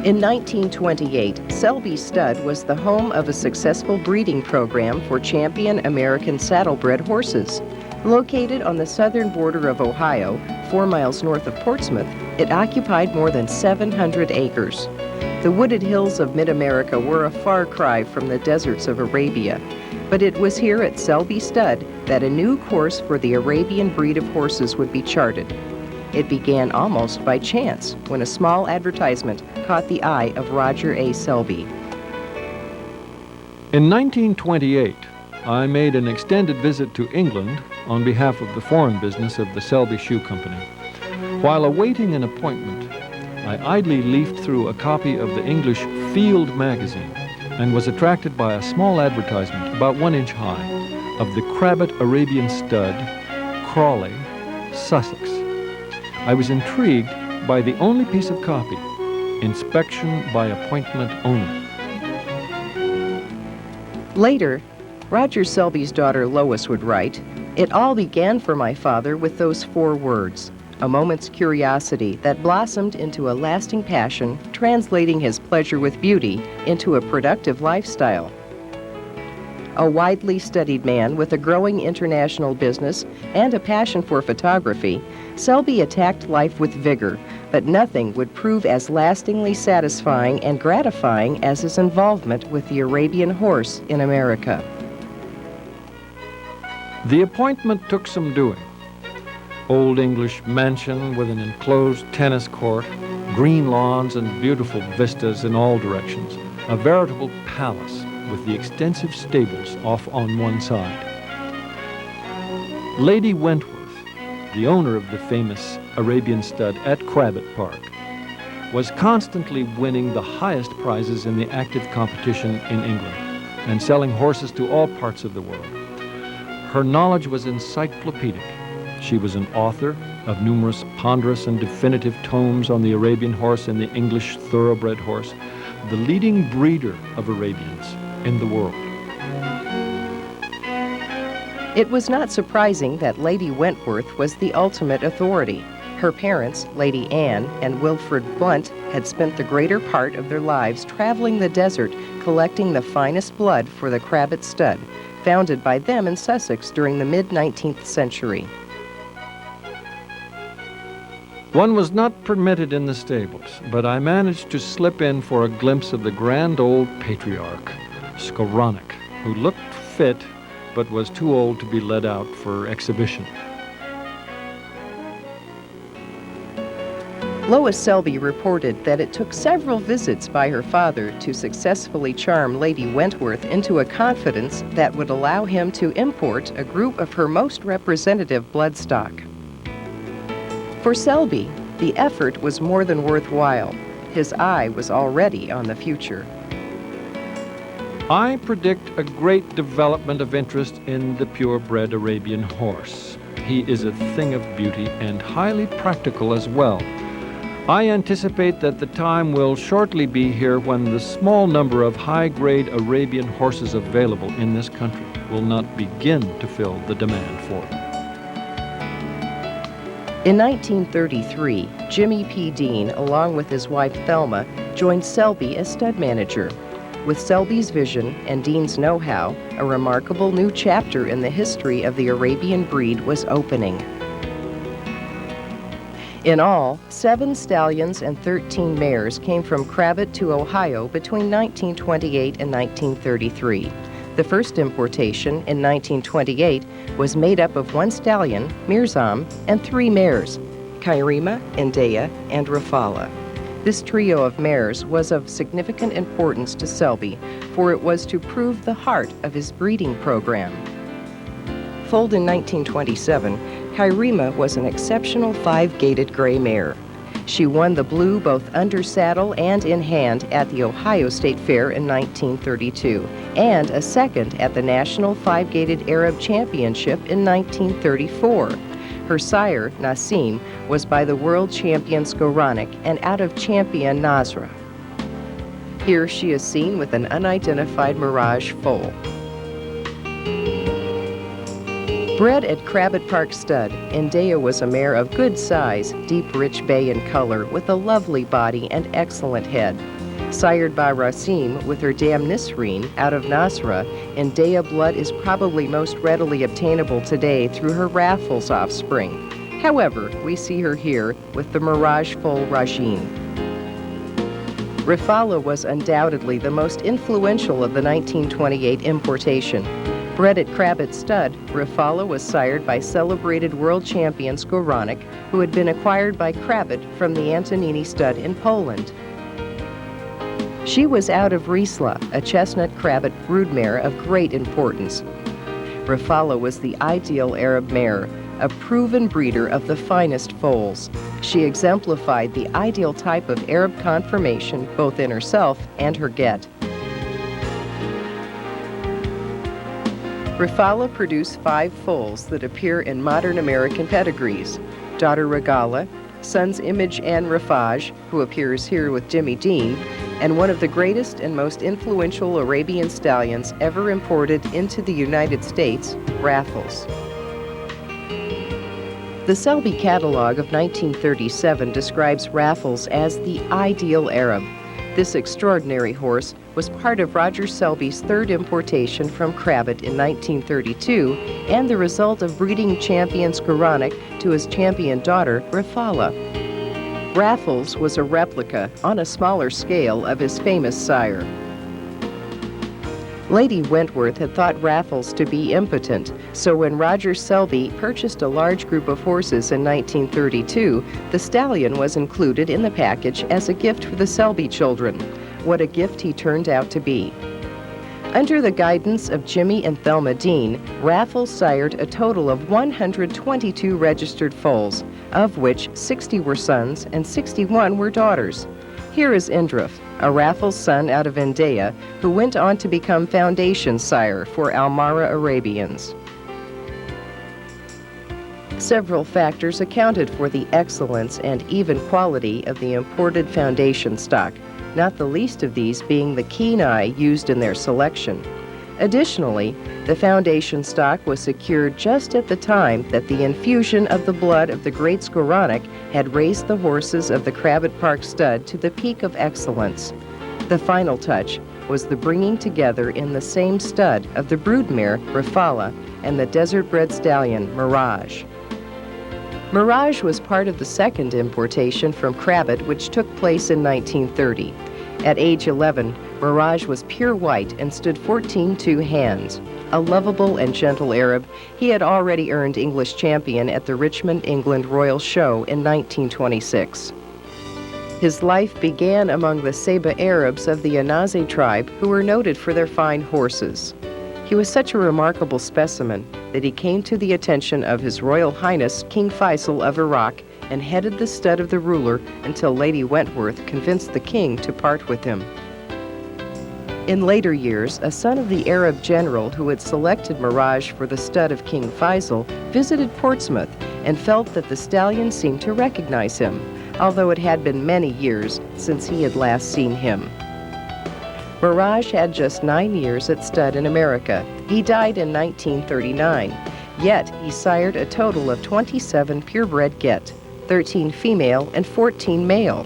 In 1928, Selby Stud was the home of a successful breeding program for champion American saddlebred horses. Located on the southern border of Ohio, 4 miles north of Portsmouth, it occupied more than 700 acres. The wooded hills of mid-America were a far cry from the deserts of Arabia, but it was here at Selby Stud that a new course for the Arabian breed of horses would be charted. It began almost by chance when a small advertisement caught the eye of Roger A. Selby. In 1928, I made an extended visit to England on behalf of the foreign business of the Selby Shoe Company. While awaiting an appointment, I idly leafed through a copy of the English Field magazine and was attracted by a small advertisement about 1 inch high of the Crabbet Arabian Stud, Crawley, Sussex. I was intrigued by the only piece of copy, inspection by appointment only. Later, Roger Selby's daughter Lois would write, "It all began for my father with those 4 words, a moment's curiosity that blossomed into a lasting passion, translating his pleasure with beauty into a productive lifestyle." A widely studied man with a growing international business and a passion for photography, Selby attacked life with vigor, but nothing would prove as lastingly satisfying and gratifying as his involvement with the Arabian horse in America. The appointment took some doing. Old English mansion with an enclosed tennis court, green lawns and beautiful vistas in all directions. A veritable palace with the extensive stables off on one side. Lady Wentworth, the owner of the famous Arabian Stud at Crabbet Park, was constantly winning the highest prizes in the active competition in England and selling horses to all parts of the world. Her knowledge was encyclopedic. She was an author of numerous ponderous and definitive tomes on the Arabian horse and the English thoroughbred horse, the leading breeder of Arabians in the world. It was not surprising that Lady Wentworth was the ultimate authority. Her parents, Lady Anne and Wilfred Blunt, had spent the greater part of their lives traveling the desert, collecting the finest blood for the Crabbet Stud, founded by them in Sussex during the mid-19th century. One was not permitted in the stables, but I managed to slip in for a glimpse of the grand old patriarch, Skowronek, who looked fit but was too old to be let out for exhibition. Lois Selby reported that it took several visits by her father to successfully charm Lady Wentworth into a confidence that would allow him to import a group of her most representative bloodstock. For Selby, the effort was more than worthwhile. His eye was already on the future. I predict a great development of interest in the purebred Arabian horse. He is a thing of beauty and highly practical as well. I anticipate that the time will shortly be here when the small number of high-grade Arabian horses available in this country will not begin to fill the demand for them. In 1933, Jimmy P. Dean, along with his wife Thelma, joined Selby as stud manager. With Selby's vision and Dean's know-how, a remarkable new chapter in the history of the Arabian breed was opening. In all, 7 stallions and 13 mares came from Crabbet to Ohio between 1928 and 1933. The first importation in 1928 was made up of 1 stallion, Mirzam, and 3 mares, Kairima, Indea, and Rafala. This trio of mares was of significant importance to Selby, for it was to prove the heart of his breeding program. Foaled in 1927, Kairima was an exceptional 5-gaited gray mare. She won the blue both under saddle and in hand at the Ohio State Fair in 1932, and a second at the National 5-Gaited Arab Championship in 1934. Her sire, Nassim, was by the world champion Skowronek and out of champion Nasra. Here she is seen with an unidentified Mirage foal. Bred at Crabbet Park Stud, Indea was a mare of good size, deep rich bay in color, with a lovely body and excellent head. Sired by Racim with her dam Nisreen out of Nasra, Indea blood is probably most readily obtainable today through her Raffles offspring. However, we see her here with the Mirage foal Rajin. Raffles was undoubtedly the most influential of the 1928 importation. Bred at Crabbet Stud, Raffles was sired by celebrated world champion Skowronek, who had been acquired by Crabbet from the Antonini stud in Poland. She was out of Riesla, a chestnut Crabbet broodmare of great importance. Raffles was the ideal Arab mare, a proven breeder of the finest foals. She exemplified the ideal type of Arab conformation both in herself and her get. Raffles produced 5 foals that appear in modern American pedigrees: daughter Regala, sons Image and Rafaj, who appears here with Jimmy Dean, and one of the greatest and most influential Arabian stallions ever imported into the United States, Raffles. The Selby catalog of 1937 describes Raffles as the ideal Arab. This extraordinary horse was part of Roger Selby's third importation from Crabbet in 1932 and the result of breeding champion Skowronek to his champion daughter, Raffles. Raffles was a replica, on a smaller scale, of his famous sire. Lady Wentworth had thought Raffles to be impotent, so when Roger Selby purchased a large group of horses in 1932, the stallion was included in the package as a gift for the Selby children. What a gift he turned out to be. Under the guidance of Jimmy and Thelma Dean, Raffles sired a total of 122 registered foals, of which 60 were sons and 61 were daughters. Here is Indrif, a Raffles son out of Indea, who went on to become foundation sire for Almara Arabians. Several factors accounted for the excellence and even quality of the imported foundation stock, not the least of these being the keen eye used in their selection. Additionally, the foundation stock was secured just at the time that the infusion of the blood of the great Skowronek had raised the horses of the Crabbet Park Stud to the peak of excellence. The final touch was the bringing together in the same stud of the broodmare Raffles and the desert-bred stallion Mirage. Mirage was part of the second importation from Crabbet, which took place in 1930. At age 11, Mirage was pure white and stood 14-2 hands. A lovable and gentle Arab, he had already earned English champion at the Richmond, England Royal Show in 1926. His life began among the Seba Arabs of the Anaze tribe, who were noted for their fine horses. He was such a remarkable specimen that he came to the attention of His Royal Highness King Faisal of Iraq and headed the stud of the ruler until Lady Wentworth convinced the king to part with him. In later years, a son of the Arab general who had selected Mirage for the stud of King Faisal visited Portsmouth and felt that the stallion seemed to recognize him, although it had been many years since he had last seen him. Mirage had just 9 years at stud in America. He died in 1939, yet he sired a total of 27 purebred get, 13 female and 14 male.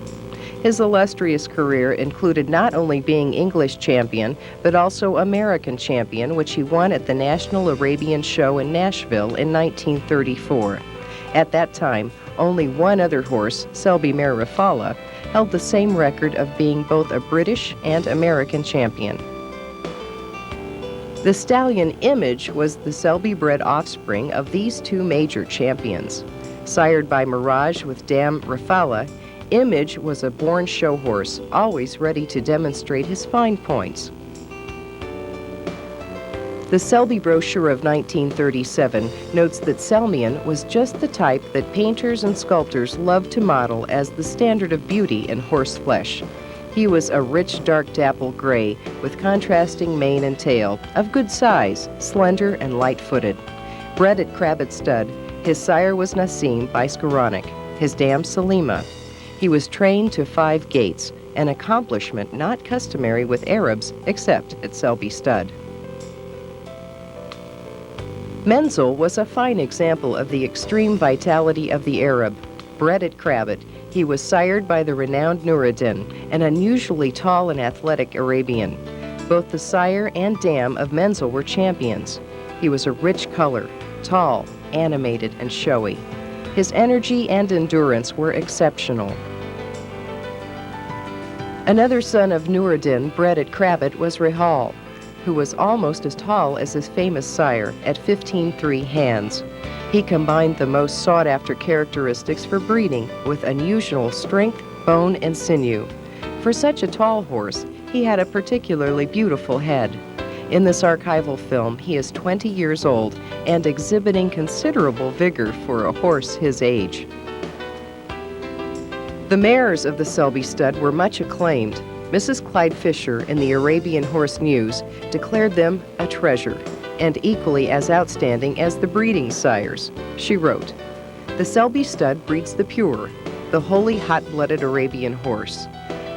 His illustrious career included not only being English champion, but also American champion, which he won at the National Arabian Show in Nashville in 1934. At that time, only one other horse, Selby mare Raffles, held the same record of being both a British and American champion. The stallion Image was the Selby-bred offspring of these two major champions. Sired by Mirage with dam Raffles, Image was a born show horse, always ready to demonstrate his fine points. The Selby brochure of 1937 notes that Selmian was just the type that painters and sculptors loved to model as the standard of beauty in horse flesh. He was a rich dark dapple gray with contrasting mane and tail, of good size, slender and light-footed. Bred at Crabbet Stud, his sire was Nassim by Skowronek, his dam Salima. He was trained to 5 gaits, an accomplishment not customary with Arabs except at Selby Stud. Menzel was a fine example of the extreme vitality of the Arab. Bred at Crabbet, he was sired by the renowned Nuruddin, an unusually tall and athletic Arabian. Both the sire and dam of Menzel were champions. He was a rich color, tall, animated, and showy. His energy and endurance were exceptional. Another son of Nuruddin, bred at Crabbet, was Rahal, who was almost as tall as his famous sire at 15.3 hands. He combined the most sought-after characteristics for breeding with unusual strength, bone, and sinew. For such a tall horse, he had a particularly beautiful head. In this archival film, he is 20 years old and exhibiting considerable vigor for a horse his age. The mares of the Selby Stud were much acclaimed. Mrs. Clyde Fisher in the Arabian Horse News declared them a treasure and equally as outstanding as the breeding sires. She wrote, "The Selby Stud breeds the pure, the wholly hot-blooded Arabian horse.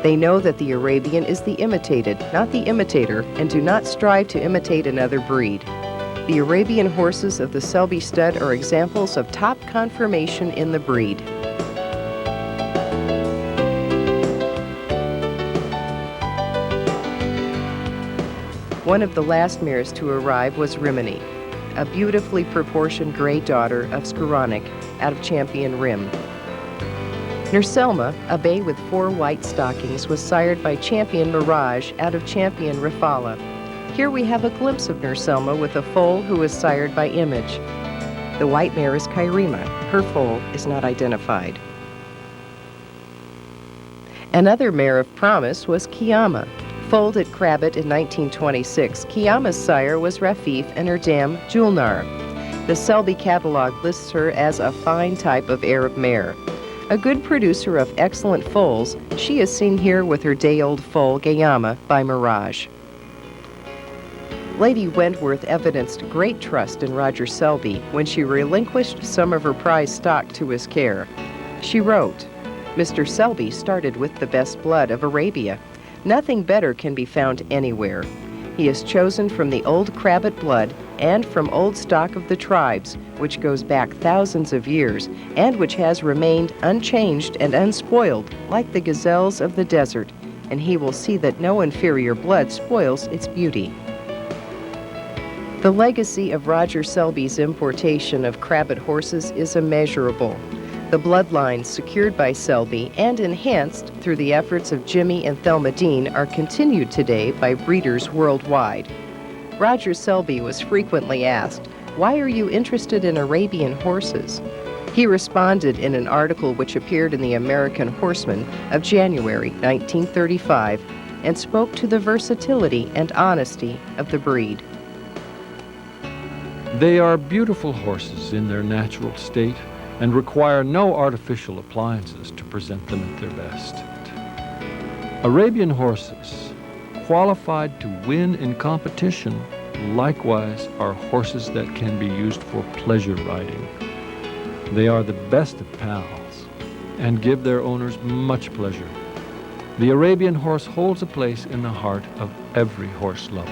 They know that the Arabian is the imitated, not the imitator, and do not strive to imitate another breed. The Arabian horses of the Selby Stud are examples of top conformation in the breed." One of the last mares to arrive was Rimini, a beautifully proportioned gray daughter of Skowronek out of Champion Rim. Nurselma, a bay with 4 white stockings, was sired by Champion Mirage out of Champion Raffles. Here we have a glimpse of Nurselma with a foal who was sired by Image. The white mare is Kairima. Her foal is not identified. Another mare of promise was Kiama. Foaled at Crabbet in 1926, Kiama's sire was Rafif and her dam, Julnar. The Selby catalog lists her as a fine type of Arab mare. A good producer of excellent foals, she is seen here with her day-old foal, Gayama, by Mirage. Lady Wentworth evidenced great trust in Roger Selby when she relinquished some of her prize stock to his care. She wrote, "Mr. Selby started with the best blood of Arabia. Nothing better can be found anywhere. He is chosen from the old Crabbet blood and from old stock of the tribes, which goes back thousands of years and which has remained unchanged and unspoiled like the gazelles of the desert, and he will see that no inferior blood spoils its beauty." The legacy of Roger Selby's importation of Crabbet horses is immeasurable. The bloodlines secured by Selby and enhanced through the efforts of Jimmy and Thelma Dean are continued today by breeders worldwide. Roger Selby was frequently asked, "Why are you interested in Arabian horses?" He responded in an article which appeared in the American Horseman of January 1935 and spoke to the versatility and honesty of the breed. They are beautiful horses in their natural state and require no artificial appliances to present them at their best. Arabian horses, qualified to win in competition, likewise are horses that can be used for pleasure riding. They are the best of pals and give their owners much pleasure. The Arabian horse holds a place in the heart of every horse lover.